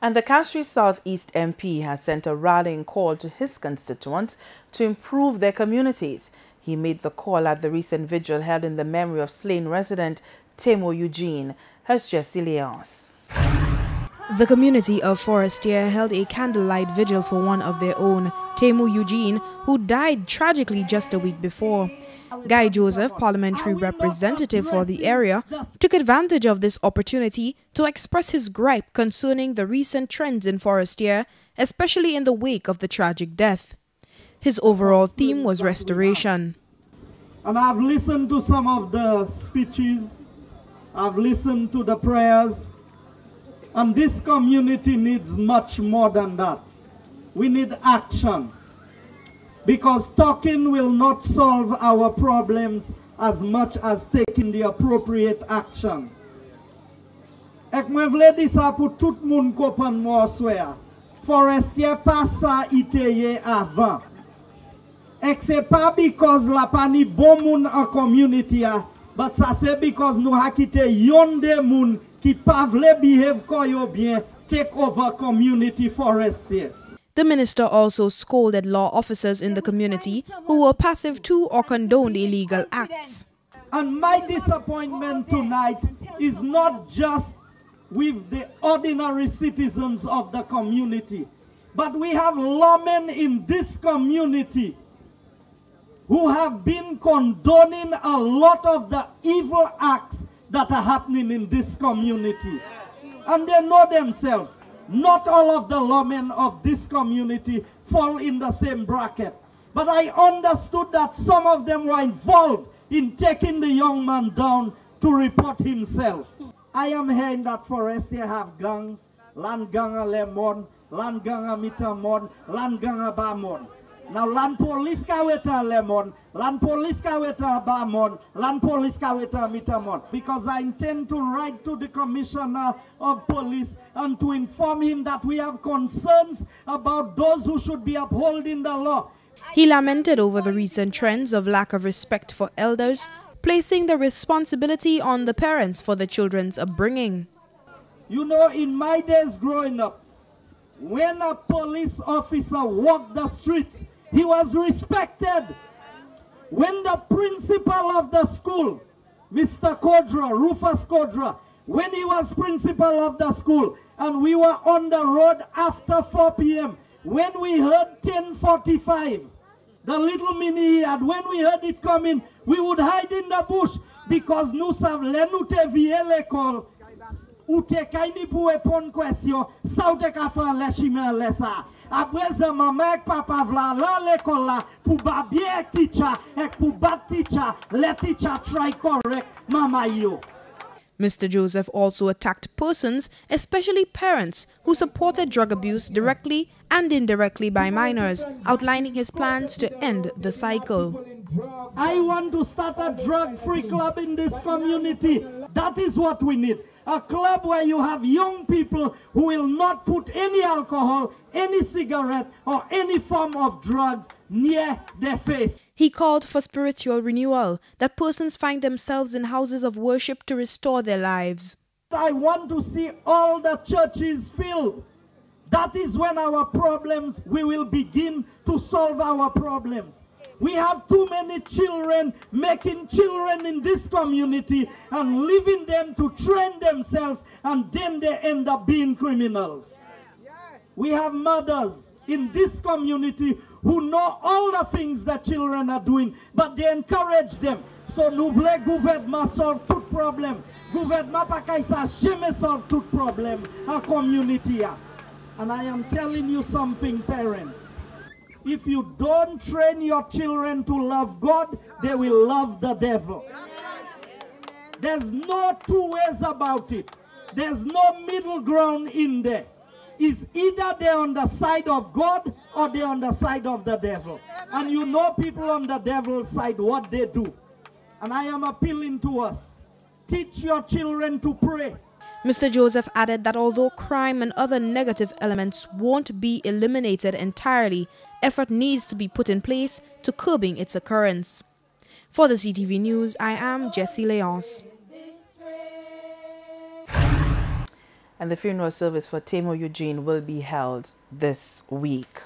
And the Castries South East MP has sent a rallying call to his constituents to improve their communities. He made the call at the recent vigil held in the memory of slain resident Temo Eugene. Here's Jessie Leonce. The community of Forestierre held a candlelight vigil for one of their own, Temo Eugene, who died tragically just a week before. Guy Joseph, parliamentary representative for the area, took advantage of this opportunity to express his gripe concerning the recent trends in Forestierre, especially in the wake of the tragic death. His overall theme was restoration. And I've listened to some of the speeches, I've listened to the prayers, and this community needs much more than that. We need action. Because talking will not solve our problems as much as taking the appropriate action. Ek mwen vle di sa pou tout moun kopan mwa swear. Forestier pas sa iteye avant. Ek se pa because la pa ni bon moun an community a, but sa se because nou ha kite yon de moun ki pa vle behave koyo bien take over community Forestier. The minister also scolded law officers in the community who were passive to or condoned illegal acts. And my disappointment tonight is not just with the ordinary citizens of the community, but we have lawmen in this community who have been condoning a lot of the evil acts that are happening in this community. And they know themselves. Not all of the lawmen of this community fall in the same bracket. But I understood that some of them were involved in taking the young man down to report himself. I am hearing that Forestier have gangs, land gang a Lemon, land gang a Mitamon, land gang a Bamon. Now land police ka weta Lemon, land police ka weta Bamon, land police ka weta Mitamon. Because I intend to write to the commissioner of police and to inform him that we have concerns about those who should be upholding the law. He lamented over the recent trends of lack of respect for elders, placing the responsibility on the parents for the children's upbringing. You know, in my days growing up, when a police officer walked the streets, he was respected. When the principal of the school, Mr. Kodra, Rufus Kodra, when he was principal of the school and we were on the road after 4 p.m., when we heard 10:45, the little mini he had, when we heard it coming, we would hide in the bush because nous savons, nous te vie l'école, ou te kaini pou epon question, sa ou te ka fè an lè chimè an lè sa. Après ça, maman et papa vla là l'école là pour ba bien teacher et pour bat teacher, let teacher try correct mama yo. Mr. Joseph also attacked persons, especially parents, who supported drug abuse directly and indirectly by minors, outlining his plans to end the cycle. I want to start a drug-free club in this community. That is what we need. A club where you have young people who will not put any alcohol, any cigarette, or any form of drugs near their face. He called for spiritual renewal, that persons find themselves in houses of worship to restore their lives. I want to see all the churches filled. That is when our problems, we will begin to solve our problems. We have too many children making children in this community and leaving them to train themselves, and then they end up being criminals. We have mothers in this community who know all the things that children are doing, but they encourage them. So nous voulons gouvernement solve tout problème. Gouvernement pa kay sa jamais solve tout problème en community. And I am telling you something, parents. If you don't train your children to love God, they will love the devil. There's no two ways about it. There's no middle ground in there. It's either they're on the side of God or they're on the side of the devil. And you know people on the devil's side, what they do. And I am appealing to us. Teach your children to pray. Mr. Joseph added that although crime and other negative elements won't be eliminated entirely, effort needs to be put in place to curbing its occurrence. For the CTV News, I am Jessie Leonce. and the funeral service for Temo Eugene will be held this week.